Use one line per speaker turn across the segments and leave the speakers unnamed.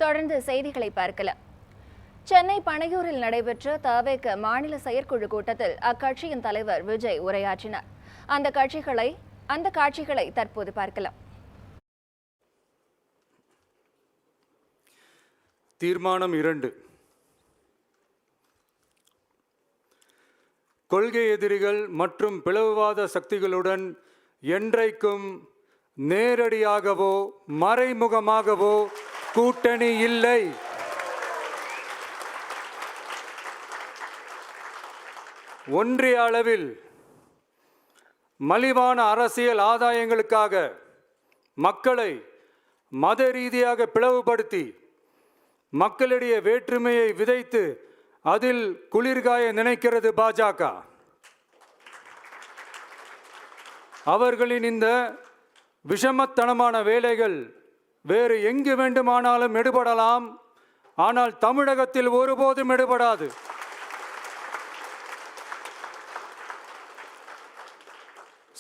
தொடர்ந்து செய்திகளை பார்க்கலாம். சென்னை பனையூரில் நடைபெற்ற தவேக மாநில செயற்குழு கூட்டத்தில் அக்கட்சியின் தலைவர் விஜய் உரையாற்றினார். அந்த காட்சிகளை தற்போது பார்க்கலாம்.
தீர்மானம் 2. கொள்கை எதிரிகள் மற்றும் பிளவுவாத சக்திகளுடன் என்றைக்கும் நேரடியாகவோ மறைமுகமாகவோ கூட்டணி இல்லை. ஒன்றிய அளவில் மலிவான அரசியல் ஆதாயங்களுக்காக மக்களை மத ரீதியாக பிளவுபடுத்தி மக்களிடையே வேற்றுமையை விதைத்து அதில் குளிர்காய நினைக்கிறது பாஜக. அவர்களின் இந்த விஷமத்தனமான வேலைகள் வேறு எங்கு வேண்டுமானாலும் எடுபடலாம், ஆனால் தமிழகத்தில் ஒருபோதும் எடுபடாது.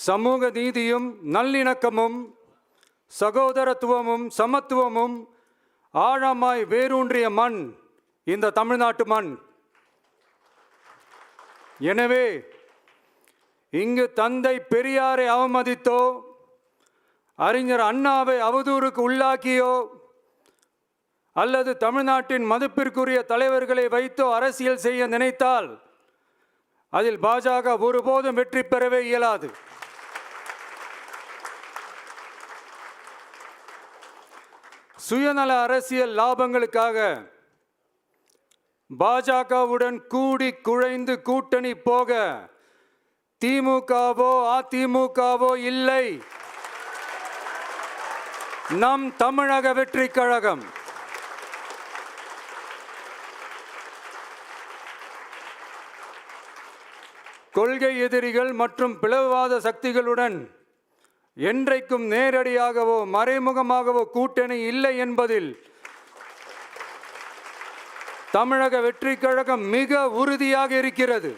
சமூக நீதியும் நல்லிணக்கமும் சகோதரத்துவமும் சமத்துவமும் ஆழமாய் வேரூன்றிய மண் இந்த தமிழ்நாட்டு மண். எனவே இங்கு தந்தை பெரியாரை அவமதித்தோ அறிஞர் அண்ணாவை அவதூறுக்கு உள்ளாக்கியோ அல்லது தமிழ்நாட்டின் மதிப்பிற்குரிய தலைவர்களை வைத்தோ அரசியல் செய்ய நினைத்தால் அதில் பாஜக ஒருபோதும் வெற்றி பெறவே இயலாது. சுயநல அரசியல் லாபங்களுக்காக பாஜகவுடன் கூடி குழைந்து கூட்டணி போக திமுகவோ அதிமுகவோ இல்லை. நம் தமிழக வெற்றி கழகம் கொள்கை எதிரிகள் மற்றும் பிளவுவாத சக்திகளுடன் என்றைக்கும் நேரடியாகவோ மறைமுகமாகவோ கூட்டணி இல்லை என்பதில் தமிழக வெற்றி கழகம் மிக உறுதியாக இருக்கிறது.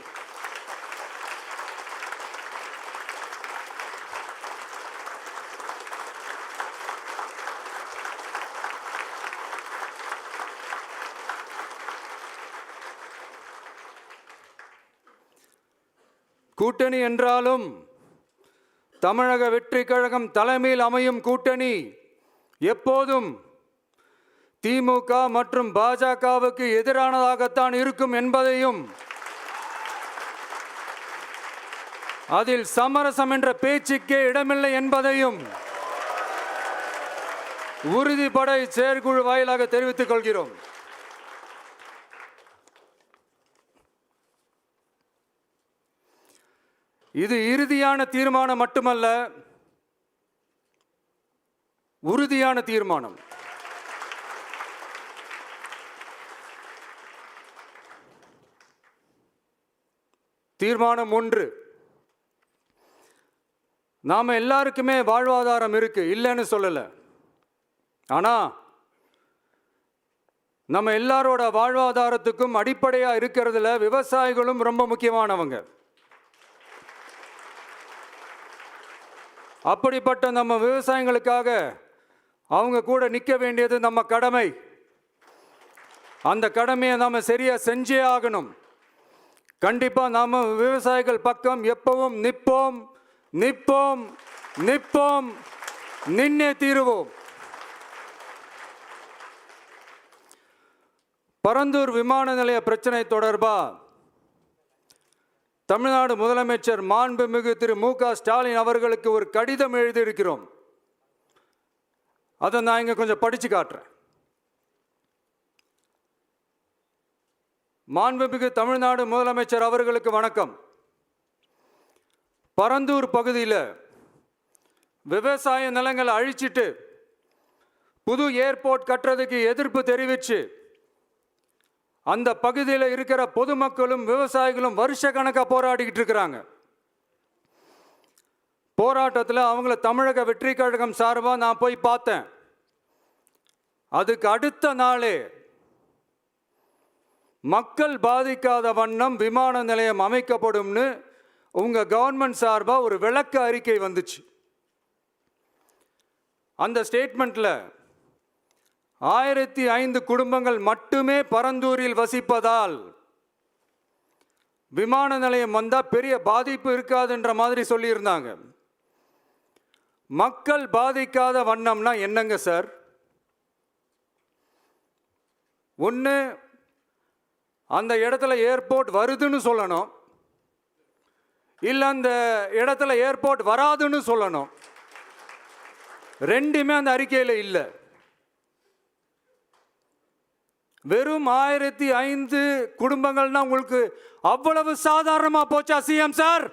கூட்டணி என்றாலும் தமிழக வெற்றி கழகம் தலைமையில் அமையும் கூட்டணி எப்போதும் திமுக மற்றும் பாஜகவுக்கு எதிரானதாகத்தான் இருக்கும் என்பதையும் அதில் சமரசம் என்ற பேச்சுக்கே இடமில்லை என்பதையும் உறுதிப்பட செயற்குழு வாயிலாக தெரிவித்துக் கொள்கிறோம். இது இறுதியான தீர்மானம் மட்டுமல்ல, உறுதியான தீர்மானம். தீர்மானம் 1. நாம எல்லாருக்குமே வாழ்வாதாரம் இருக்கு, இல்லைன்னு சொல்லல. ஆனா நம்ம எல்லாரோட வாழ்வாதாரத்துக்கும் அடிப்படையா இருக்கிறதுல விவசாயிகளும் ரொம்ப முக்கியமானவங்க. அப்படிப்பட்ட நம்ம விவசாயிகளுக்காக அவங்க கூட நிற்க வேண்டியது நம்ம கடமை. அந்த கடமையை நாம சரியா செஞ்சே ஆகணும். கண்டிப்பா நாம விவசாயிகள் பக்கம் எப்பவும் நிற்போம் நிற்போம் நிற்போம், நின்னே தீருவோம். பரந்தூர் விமான நிலைய பிரச்சனை தொடர்பா தமிழ்நாடு முதலமைச்சர் மாண்புமிகு திரு மு.க. ஸ்டாலின் அவர்களுக்கு ஒரு கடிதம் எழுதியிருக்கிறோம். அதை நான் இங்க கொஞ்சம் படிச்சு காட்டுறேன். மாண்புமிகு தமிழ்நாடு முதலமைச்சர் அவர்களுக்கு வணக்கம். பரந்தூர் பகுதியில் விவசாய நிலங்களை அழிச்சிட்டு புது ஏர்போர்ட் கட்டுறதுக்கு எதிர்ப்பு தெரிவித்து அந்த பகுதியில் இருக்கிற பொதுமக்களும் விவசாயிகளும் வருஷ கணக்காக போராடிக்கிட்டு இருக்கிறாங்க. போராட்டத்தில் அவங்கள தமிழக வெற்றி கழகம் சார்பாக நான் போய் பார்த்தேன். அதுக்கு அடுத்த நாளே மக்கள் பாதிக்காத வண்ணம் விமான நிலையம் அமைக்கப்படும்னு உங்க கவர்மெண்ட் சார்பாக ஒரு விளக்க அறிக்கை வந்துச்சு. அந்த ஸ்டேட்மெண்ட்ல 1005 குடும்பங்கள் மட்டுமே பரந்தூரில் வசிப்பதால் விமான நிலையம் வந்தால் பெரிய பாதிப்பு இருக்காதுன்ற மாதிரி சொல்லியிருந்தாங்க. மக்கள் பாதிக்காத வண்ணம்னா என்னங்க சார்? ஒன்று, அந்த இடத்துல ஏர்போர்ட் வருதுன்னு சொல்லணும், இல்லை அந்த இடத்துல ஏர்போர்ட் வராதுன்னு சொல்லணும். ரெண்டுமே அந்த அறிக்கையில் இல்லை. வெறும் 1005 குடும்பங்கள்னா உங்களுக்கு அவ்வளவு சாதாரணமா போச்சா சிஎம் சார்?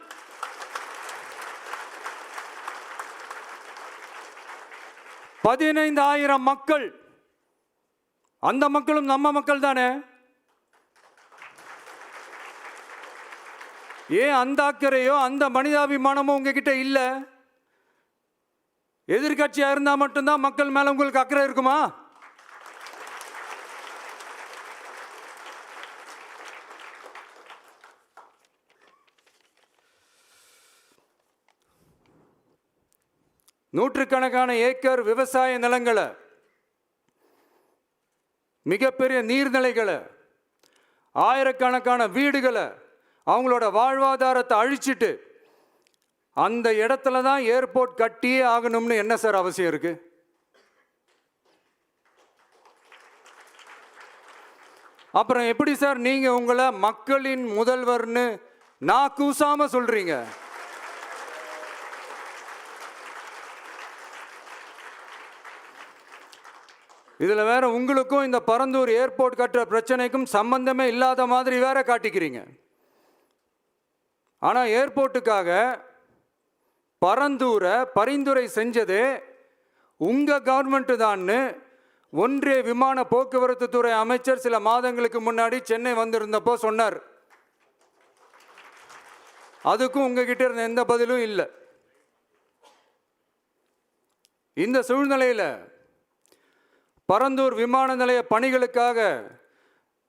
$15,000 மக்கள், அந்த மக்களும் நம்ம மக்கள் தானே. ஏன் அந்த அக்கறையோ அந்த மனிதாபிமானமோ உங்ககிட்ட இல்ல? எதிர்கட்சியா இருந்தா மட்டும்தான் மக்கள் மேல உங்களுக்கு அக்கறை இருக்குமா? நூற்றுக்கணக்கான ஏக்கர் விவசாய நிலங்களை, மிகப்பெரிய நீர்நிலைகளை, ஆயிரக்கணக்கான வீடுகளை, அவங்களோட வாழ்வாதாரத்தை அழிச்சிட்டு அந்த இடத்துல தான் ஏர்போர்ட் கட்டியே ஆகணும்னு என்ன சார் அவசியம் இருக்கு? அப்புறம் எப்படி சார் நீங்க உங்களை மக்களின் முதல்வர்னு நான் கூசாம சொல்றீங்க? இதில் வேற உங்களுக்கும் இந்த பரந்தூர் ஏர்போர்ட் கட்டுற பிரச்சனைக்கும் சம்பந்தமே இல்லாத மாதிரி வேற காட்டிக்கிறீங்க. ஆனால் ஏர்போர்ட்டுக்காக பரந்தூரை பரிந்துரை செஞ்சது உங்கள் கவர்மெண்ட்டு தான்னு ஒன்றிய விமான போக்குவரத்து துறை அமைச்சர் சில மாதங்களுக்கு முன்னாடி சென்னை வந்திருந்தப்போ சொன்னார். அதுக்கும் உங்ககிட்ட இருந்த எந்த பதிலும் இல்லை. இந்த சூழ்நிலையில் பரந்தூர் விமான நிலைய பணிகளுக்காக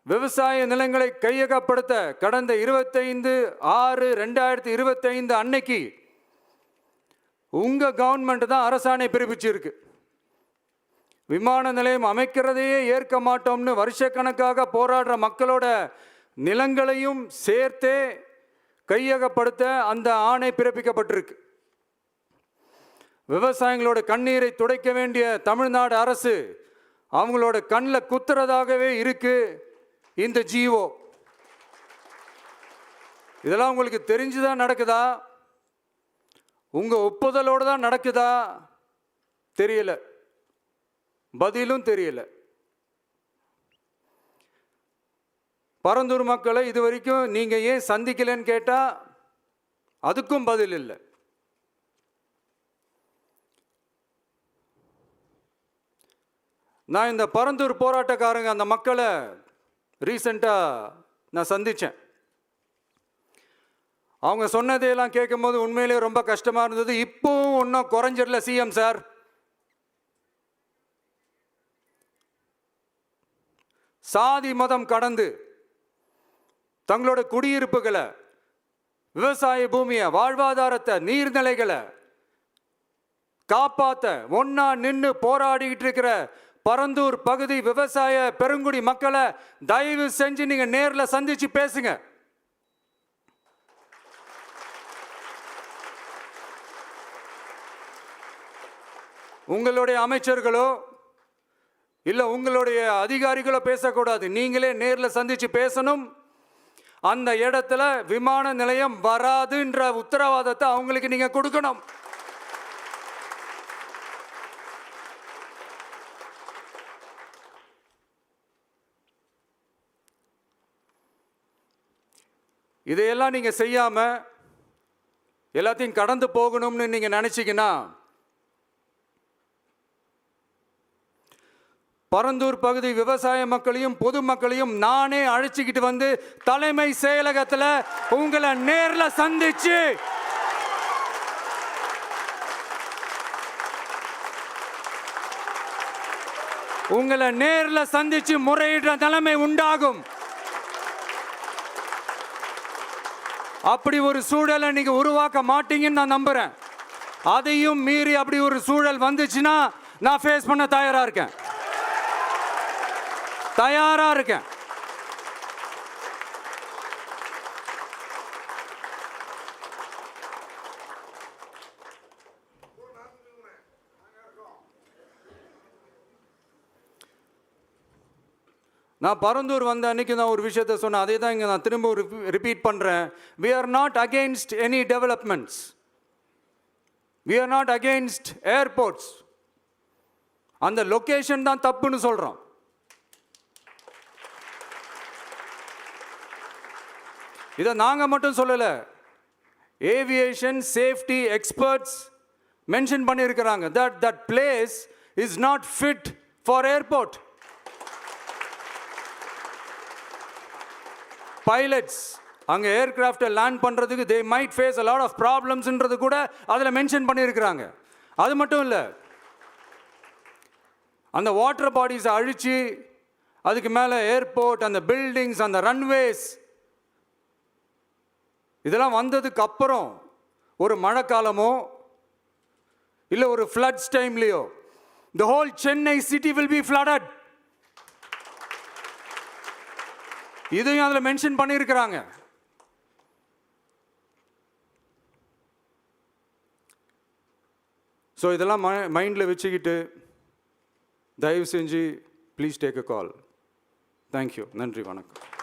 விவசாய நிலங்களை கையகப்படுத்த கடந்த 25/6/2025 அன்னைக்கு உங்க கவர்மெண்ட் தான் அரசாணை பிறப்பிச்சிருக்கு. விமான நிலையம் அமைக்கிறதையே ஏற்க மாட்டோம்னு வருஷக்கணக்காக போராடுற மக்களோட நிலங்களையும் சேர்த்தே கையகப்படுத்த அந்த ஆணை பிறப்பிக்கப்பட்டிருக்கு. விவசாயிகளோட கண்ணீரை துடைக்க வேண்டிய தமிழ்நாடு அரசு அவங்களோட கண்ணில் குத்துறதாகவே இருக்கு இந்த ஜீவோ. இதெல்லாம் உங்களுக்கு தெரிஞ்சுதான் நடக்குதா, உங்க ஒப்புதலோடு தான் நடக்குதா தெரியல, பதிலும் தெரியல. பரந்தூர் மக்களை இது வரைக்கும் நீங்க ஏன் சந்திக்கலன்னு கேட்டா அதுக்கும் பதில் இல்லை. நான் இந்த பரந்தூர் போராட்டக்காரங்க அந்த மக்களை ரீசெண்டாக நான் சந்தித்தேன். அவங்க சொன்னதையெல்லாம் கேட்கும்போது உண்மையிலே ரொம்ப கஷ்டமாக இருந்தது. இப்போவும் ஒன்றும் குறைஞ்சிடல சிஎம் சார். சாதி மதம் கடந்து தங்களோட குடியிருப்புகளை, விவசாய பூமியை, வாழ்வாதாரத்தை, நீர்நிலைகளை காப்பாற்ற ஒன்னா நின்று போராடிக்கிட்டு இருக்கிற பரந்தூர் பகுதி விவசாய பெருங்குடி மக்களை தயவு செஞ்சு நீங்க நேரில் சந்திச்சு பேசுங்க. உங்களுடைய அமைச்சர்களோ இல்ல உங்களுடைய அதிகாரிகளோ பேசக்கூடாது. நீங்களே நேரில் சந்திச்சு பேசணும். அந்த இடத்துல விமான நிலையம் வராதுன்ற உத்தரவாதத்தை அவங்களுக்கு நீங்க கொடுக்கணும். இதையெல்லாம் நீங்க செய்யாம எல்லாத்தையும் கடந்து போகணும்னு நீங்க நினைச்சீங்கன்னா பரந்தூர் பகுதி விவசாய மக்களையும் பொதுமக்களையும் நானே அழைச்சிக்கிட்டு வந்து தலைமை செயலகத்தில் உங்களை நேரில் சந்திச்சு முறையிடுற நிலைமை உண்டாகும். அப்படி ஒரு சூழலை நீங்க உருவாக்க மாட்டீங்கன்னு நான் நம்புறேன். அதையும் மீறி அப்படி ஒரு சூழல் வந்துச்சுன்னா நான் ஃபேஸ் பண்ண தயாரா இருக்கேன். தயாராக இருக்கேன். நான் பரந்தூர் வந்த அன்னைக்கு நான் ஒரு விஷயத்த சொன்னேன், அதே தான் இங்கே நான் திரும்ப ரிப்பீட் பண்ணுறேன். we are not against any developments, we are not against airports. அந்த லொகேஷன் தான் தப்புன்னு சொல்கிறோம். இதை நாங்கள் மட்டும் சொல்லலை, ஏவியேஷன் சேஃப்டி எக்ஸ்பர்ட்ஸ் மென்ஷன் பண்ணியிருக்கிறாங்க. that place is not fit for airport. Pilots அங்கே ஏர்கிராஃப்டை லேண்ட் பண்ணுறதுக்கு they might face a lot of ப்ராப்ளம்ஸ்ன்றது கூட அதில் மென்ஷன் பண்ணியிருக்கிறாங்க. அது மட்டும் இல்லை, அந்த வாட்டர் பாடிஸை அழித்து அதுக்கு மேலே ஏர்போர்ட், அந்த பில்டிங்ஸ், அந்த ரன்வேஸ், இதெல்லாம் வந்ததுக்கு அப்புறம் ஒரு மழைக்காலமோ இல்லை ஒரு floods டைம்லேயோ the whole Chennai city will be flooded. இதையும் அதில் மென்ஷன் பண்ணியிருக்கிறாங்க. ஸோ இதெல்லாம் மைண்டில் வச்சுக்கிட்டு தயவு செஞ்சு please take a call. Thank you. நன்றி, வணக்கம்.